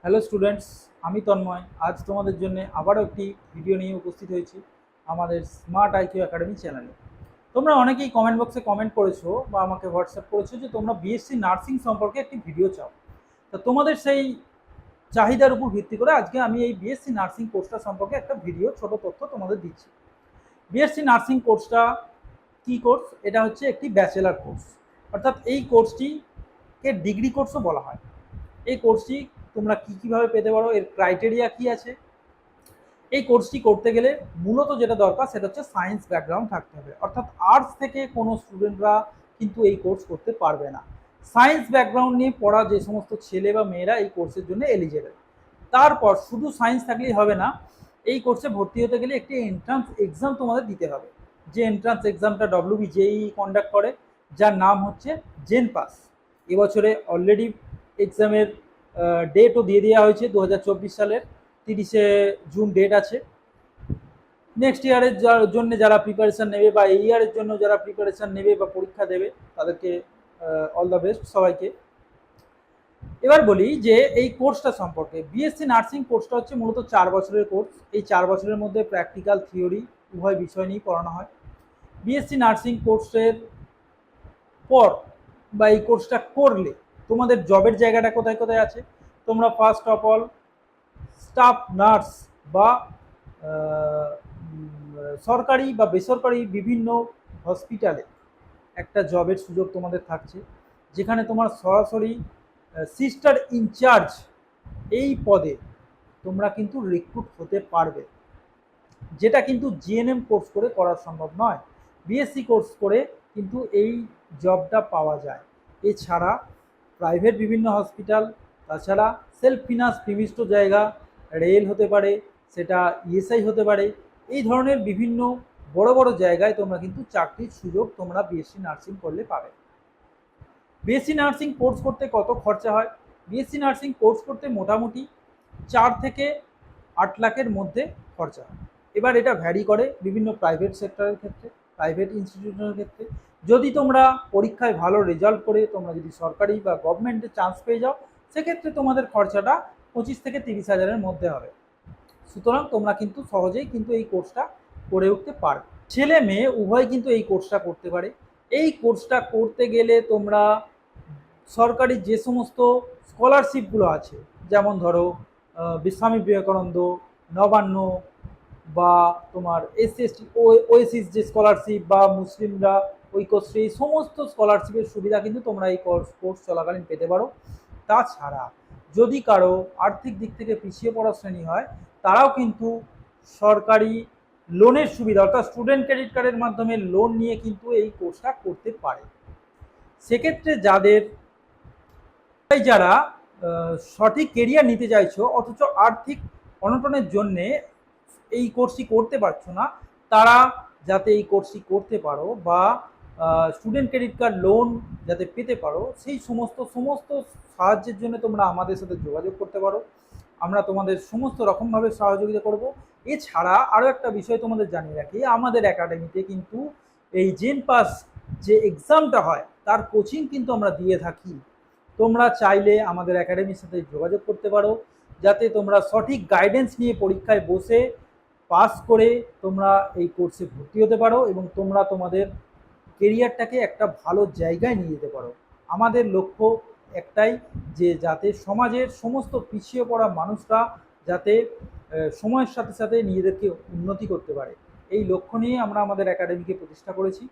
Hello students, আমি তন্ময়। আজ তোমাদের জন্য আবারও একটি ভিডিও নিয়ে উপস্থিত হয়েছি আমাদের স্মার্ট আইকিউ একাডেমি চ্যানেলে। তোমরা অনেকেই কমেন্ট বক্সে কমেন্ট করেছো বা আমাকে হোয়াটসঅ্যাপ করেছো যে তোমরা বিএসসি নার্সিং সম্পর্কে একটি ভিডিও চাও। তা তোমাদের সেই চাহিদার উপর ভিত্তি করে আজকে আমি এই বিএসসি নার্সিং কোর্সটা সম্পর্কে একটা ভিডিও ছোট তথ্য তোমাদের দিচ্ছি। বিএসসি নার্সিং কোর্সটা কী কোর্স? এটা হচ্ছে একটি ব্যাচেলার কোর্স, অর্থাৎ এই কোর্সটিকে ডিগ্রি কোর্সও বলা হয়। এই কোর্সটি তোমরা কীভাবে পেতে পারো, এর ক্রাইটেরিয়া কি আছে? এই কোর্সটি করতে গেলে মূলত যেটা দরকার সেটা হচ্ছে সায়েন্স ব্যাকগ্রাউন্ড থাকতে হবে, অর্থাৎ আর্টস থেকে কোনো স্টুডেন্টরা কিন্তু এই কোর্স করতে পারবে না। সায়েন্স ব্যাকগ্রাউন্ড নিয়ে পড়া যে সমস্ত ছেলে বা মেয়েরা এই কোর্সের জন্য এলিজেবল। তারপর শুধু সায়েন্স থাকলেই হবে না, এই কোর্সে ভর্তি হতে গেলে একটি এন্ট্রান্স এক্সাম তোমাদের দিতে হবে। যে এন্ট্রান্স এক্সামটা WBJEE কন্ডাক্ট করে, যার নাম হচ্ছে জেন পাস। এবছরে অলরেডি এক্সামের ডেটও দিয়ে দেওয়া হয়েছে, 2024 সালের 30শে জুন ডেট আছে। নেক্সট ইয়ারের জন্য যারা প্রিপারেশান নেবে বা এই ইয়ারের জন্য যারা প্রিপারেশান নেবে বা পরীক্ষা দেবে তাদেরকে অল দ্য বেস্ট সবাইকে। এবার বলি যে এই কোর্সটা সম্পর্কে। বিএসসি নার্সিং কোর্সটা হচ্ছে মূলত 4 বছরের কোর্স। এই 4 বছরের মধ্যে প্র্যাকটিক্যাল থিওরি উভয় বিষয় নিয়েই পড়ানো হয়। বিএসসি নার্সিং কোর্সের পর বা এই কোর্সটা করলে তোমাদের জবের জায়গাটা কোথায় কোথায় আছে? তোমরা first of all staff nurse বা সরকারি বা বেসরকারি বিভিন্ন হসপিটালে একটা জবের সুযোগ তোমাদের থাকছে, যেখানে তোমার সরাসরি সিস্টার ইনচার্জ এই পদে তোমরা কিন্তু রিক্রুট হতে পারবে, যেটা কিন্তু জিএনএম কোর্স করে করা সম্ভব নয়। বিএসসি কোর্স করে কিন্তু এই জবটা পাওয়া যায়। এছাড়া প্রাইভেট বিভিন্ন হসপিটাল, তাছাড়া সেলফ ফিনান্স বিমিষ্ট জায়গা, রেল হতে পারে, সেটা ইএসআই হতে পারে, এই ধরনের বিভিন্ন বড় বড় জায়গায় তোমরা কিন্তু চাকরির সুযোগ তোমরা বিএসসি নার্সিং করলে পাবে। বিএসসি নার্সিং কোর্স করতে কত খরচা হয়? বিএসসি নার্সিং কোর্স করতে মোটামুটি 4 থেকে 8 লাখের মধ্যে খরচা হয়। এবার এটা ভ্যারি করে বিভিন্ন প্রাইভেট সেক্টরের ক্ষেত্রে, প্রাইভেট ইনস্টিটিউশনের ক্ষেত্রে। যদি তোমরা পরীক্ষায় ভালো রেজাল্ট করে তোমরা যদি সরকারি বা গভর্নমেন্টে চান্স পেয়ে যাও, সেক্ষেত্রে তোমাদের খরচাটা 25 থেকে 30 হাজারের মধ্যে হবে। সুতরাং তোমরা কিন্তু সহজেই কিন্তু এই কোর্সটা করে উঠতে পারবে। ছেলে মেয়ে উভয় কিন্তু এই কোর্সটা করতে পারে। এই কোর্সটা করতে গেলে তোমরা সরকারি যে সমস্ত স্কলারশিপগুলো আছে, যেমন ধরো স্বামী বিবেকানন্দ, নবান্ন বা তোমার SC/ST ওএসিস যে স্কলারশিপ বা মুসলিমরা ঐক্যশ্রী, এই সমস্ত স্কলারশিপের সুবিধা কিন্তু তোমরা এই কোর্স চলাকালীন পেতে পারো। তাছাড়া যদি কারো আর্থিক দিক থেকে পিছিয়ে পড়া শ্রেণী হয়, তারাও কিন্তু সরকারি লোনের সুবিধা অর্থাৎ স্টুডেন্ট ক্রেডিট কার্ডের মাধ্যমে লোন নিয়ে কিন্তু এই কোর্সটা করতে পারে। সেক্ষেত্রে যারা সঠিক কেরিয়ার নিতে চাইছো অথচ আর্থিক অনটনের জন্যে এই কোর্সটি করতে পারছো না, তারা যাতে এই কোর্সটি করতে পারো বা স্টুডেন্ট ক্রেডিট কার্ড লোন যাতে পেতে পারো, সেই সমস্ত সাহায্যের জন্য তোমরা আমাদের সাথে যোগাযোগ করতে পারো। আমরা তোমাদের সমস্ত রকমভাবে সহযোগিতা করব। এছাড়া আরও একটা বিষয় তোমাদের জানিয়ে রাখি, আমাদের একাডেমিতে কিন্তু এই জেন পাস যে এক্সামটা হয় তার কোচিং কিন্তু আমরা দিয়ে থাকি। তোমরা চাইলে আমাদের একাডেমির সাথে যোগাযোগ করতে পারো, যাতে তোমরা সঠিক গাইডেন্স নিয়ে পরীক্ষায় বসে পাস করে তোমরা এই কোর্সে ভর্তি হতে পারো এবং তোমরা তোমাদের কেরিয়ারটাকে একটা ভালো জায়গায় নিয়ে যেতে পারো। আমাদের লক্ষ্য একটাই, যে যাতে সমাজের সমস্ত পিছিয়ে পড়া মানুষরা যাতে সময়ের সাথে সাথে নিজেদেরকে উন্নতি করতে পারে, এই লক্ষ্য নিয়ে আমরা আমাদের একাডেমিকে প্রতিষ্ঠা করেছি।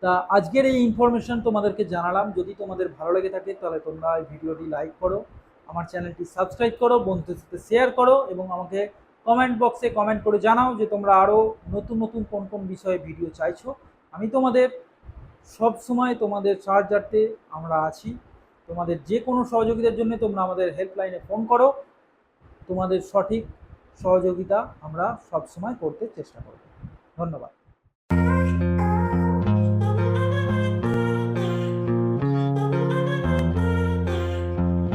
তা আজকের এই ইনফরমেশন তোমাদেরকে জানালাম। যদি তোমাদের ভালো লেগে থাকে তাহলে তোমরা এই ভিডিওটি লাইক করো, আমার চ্যানেলটি সাবস্ক্রাইব করো, বন্ধুদের সাথে শেয়ার করো এবং আমাকে কমেন্ট বক্সে কমেন্ট করে জানাও যে তোমরা আরও নতুন নতুন কোন কোন বিষয়ে ভিডিও চাইছো। আমি তোমাদের সব সময় তোমাদের সাহায্যার্থে আমরা আছি। তোমাদের যে কোনো সহযোগিতার জন্য তোমরা আমাদের হেল্পলাইনে ফোন করো, তোমাদের সঠিক সহযোগিতা আমরা সব সময় করতে চেষ্টা করব। ধন্যবাদ।